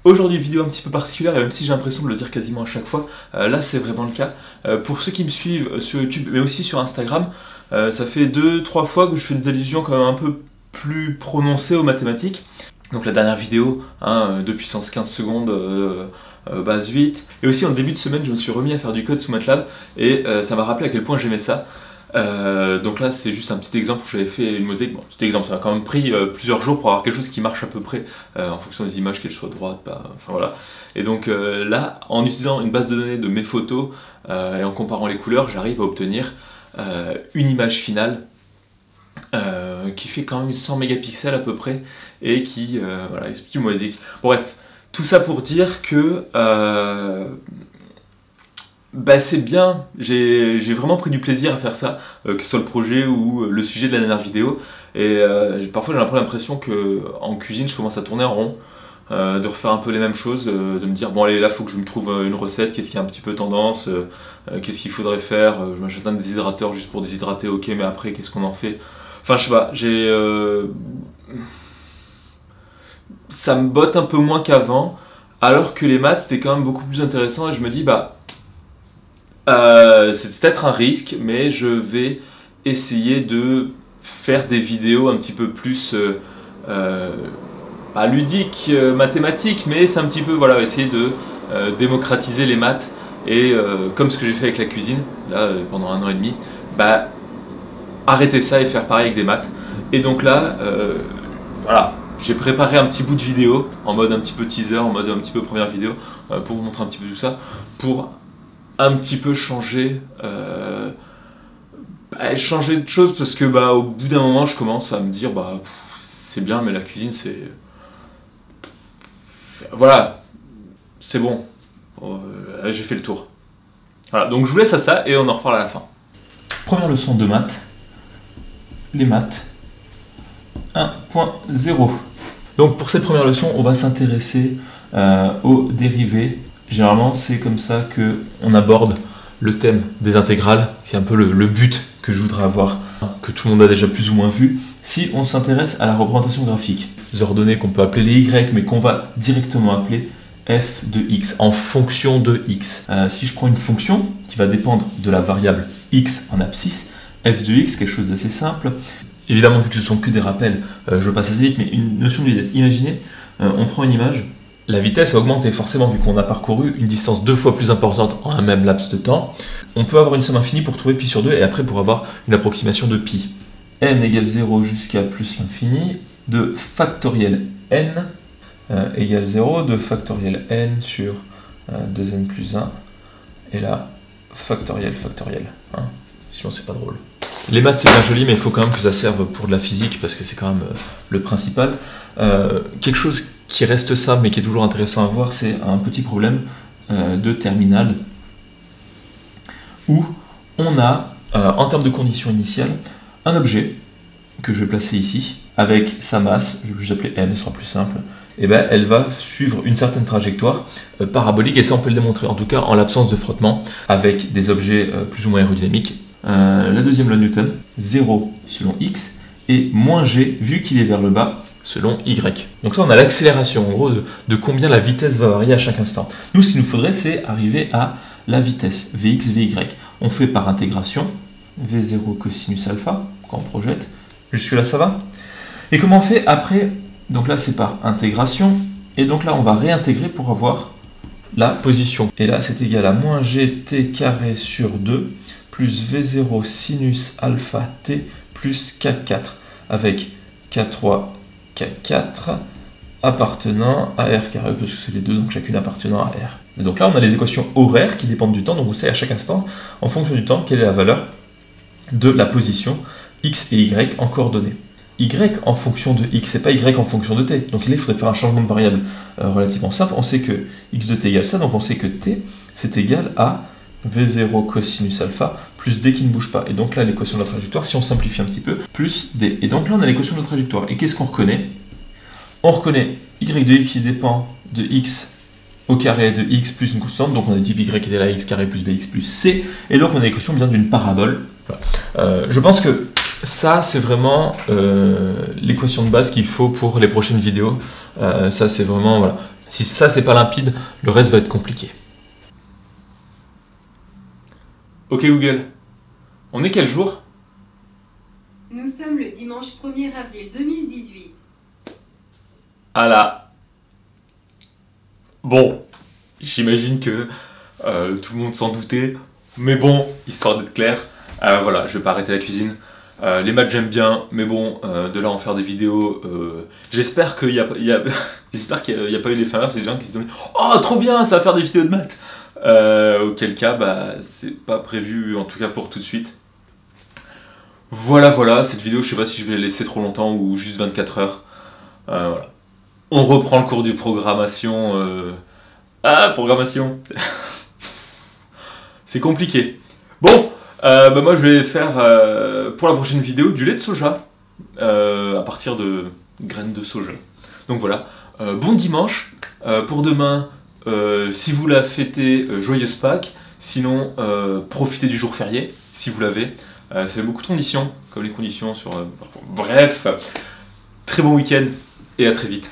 Aujourd'hui, vidéo un petit peu particulière, et même si j'ai l'impression de le dire quasiment à chaque fois, là c'est vraiment le cas. Pour ceux qui me suivent sur YouTube, mais aussi sur Instagram, ça fait 2-3 fois que je fais des allusions quand même un peu plus prononcées aux mathématiques. Donc la dernière vidéo, 2 puissance 15 secondes, base 8. Et aussi en début de semaine, je me suis remis à faire du code sous MATLAB, et ça m'a rappelé à quel point j'aimais ça. Donc là c'est juste un petit exemple où j'avais fait une mosaïque. Bon, petit exemple, ça m'a quand même pris plusieurs jours pour avoir quelque chose qui marche à peu près en fonction des images, qu'elles soient droites, enfin voilà. Et donc là, en utilisant une base de données de mes photos et en comparant les couleurs, j'arrive à obtenir une image finale qui fait quand même 100 mégapixels à peu près et qui, voilà, c'est du mosaïque. Bon, bref, tout ça pour dire que c'est bien, j'ai vraiment pris du plaisir à faire ça, que ce soit le projet ou le sujet de la dernière vidéo. Et parfois j'ai un peu l'impression qu'en cuisine je commence à tourner en rond, de refaire un peu les mêmes choses, de me dire bon allez là faut que je me trouve une recette, qu'est-ce qui est un petit peu tendance, qu'est-ce qu'il faudrait faire, je m'achète un déshydrateur juste pour déshydrater, ok, mais après qu'est-ce qu'on en fait? Enfin je sais pas, ça me botte un peu moins qu'avant, alors que les maths c'était quand même beaucoup plus intéressant et je me dis c'est peut-être un risque, mais je vais essayer de faire des vidéos un petit peu plus, pas ludiques, mathématiques, mais c'est un petit peu, voilà, essayer de démocratiser les maths, et comme ce que j'ai fait avec la cuisine, là, pendant 1 an et demi, arrêter ça et faire pareil avec des maths. Et donc là, voilà, j'ai préparé un petit bout de vidéo, en mode un petit peu teaser, en mode un petit peu première vidéo, pour vous montrer un petit peu tout ça, pour un petit peu changer de choses, parce que au bout d'un moment je commence à me dire c'est bien mais la cuisine c'est... Voilà, c'est bon, j'ai fait le tour. Voilà, donc je vous laisse à ça et on en reparle à la fin. Première leçon de maths, les maths 1.0. Donc pour cette première leçon on va s'intéresser aux dérivés. Généralement, c'est comme ça qu'on aborde le thème des intégrales. C'est un peu le but que je voudrais avoir, que tout le monde a déjà plus ou moins vu. Si on s'intéresse à la représentation graphique, des ordonnées qu'on peut appeler les y, mais qu'on va directement appeler f de x, en fonction de x. Si je prends une fonction qui va dépendre de la variable x en abscisse, f de x, quelque chose d'assez simple. Évidemment, vu que ce sont que des rappels, je passe assez vite, mais une notion de vitesse. Imaginez, on prend une image. La vitesse a augmenté forcément vu qu'on a parcouru une distance 2 fois plus importante en un même laps de temps. On peut avoir une somme infinie pour trouver pi sur 2 et après pour avoir une approximation de pi. N égale 0 jusqu'à plus l'infini de factoriel n égale 0, de factoriel n sur 2n plus 1 et là factoriel. Sinon c'est pas drôle. Les maths c'est bien joli mais il faut quand même que ça serve pour de la physique parce que c'est quand même le principal. Quelque chose qui reste simple mais qui est toujours intéressant à voir, c'est un petit problème de terminale où on a, en termes de conditions initiales, un objet que je vais placer ici avec sa masse, je vais juste appeler m, ce sera plus simple, et elle va suivre une certaine trajectoire parabolique, et ça on peut le démontrer en tout cas en l'absence de frottement avec des objets plus ou moins aérodynamiques. La deuxième loi de Newton, 0 selon x et moins g vu qu'il est vers le bas selon y. Donc ça on a l'accélération en gros de combien la vitesse va varier à chaque instant. Nous ce qu'il nous faudrait c'est arriver à la vitesse Vx, Vy. On fait par intégration V0 cosinus alpha quand on projette. Jusque là ça va? Et comment on fait après? Donc là c'est par intégration et donc là on va réintégrer pour avoir la position. Et là c'est égal à moins gt carré sur 2 plus V0 sinus alpha t plus K4 avec K3 K4 appartenant à R carré, parce que c'est les deux, donc chacune appartenant à R. Et donc là, on a les équations horaires qui dépendent du temps, donc on sait à chaque instant, en fonction du temps, quelle est la valeur de la position x et y en coordonnées. Y en fonction de x, c'est pas y en fonction de t. Donc il faudrait faire un changement de variable relativement simple. On sait que x de t égale ça, donc on sait que t, c'est égal à V0 cosinus alpha plus d qui ne bouge pas. Et donc là, l'équation de la trajectoire, si on simplifie un petit peu, plus d. Et donc là, on a l'équation de la trajectoire. Et qu'est-ce qu'on reconnaît? On reconnaît y de x qui dépend de x au carré de x plus une constante. Donc on a dit y qui était là, x carré plus bx plus c. Et donc on a l'équation bien d'une parabole. Voilà. Je pense que ça, c'est vraiment l'équation de base qu'il faut pour les prochaines vidéos. Ça, c'est vraiment... Voilà. Si ça c'est pas limpide, le reste va être compliqué. Ok Google, on est quel jour? Nous sommes le dimanche 1er avril 2018. Ah là. Bon, j'imagine que tout le monde s'en doutait, mais bon, histoire d'être clair, voilà, je vais pas arrêter la cuisine. Les maths j'aime bien, mais bon, de là en faire des vidéos, j'espère qu'il y a, j'espère qu'il y a pas eu l'effet inverse, c'est des gens qui se disent oh trop bien, ça va faire des vidéos de maths. Auquel cas, bah c'est pas prévu en tout cas pour tout de suite. Voilà, cette vidéo, je sais pas si je vais la laisser trop longtemps ou juste 24 heures. Voilà. On reprend le cours de programmation. Programmation. C'est compliqué. Bon, bah moi je vais faire pour la prochaine vidéo du lait de soja à partir de graines de soja. Donc voilà. Bon dimanche. Pour demain, si vous la fêtez, joyeuse Pâques. Sinon, profitez du jour férié si vous l'avez. Ça fait beaucoup de conditions, comme les conditions sur... bref, très bon week-end et à très vite.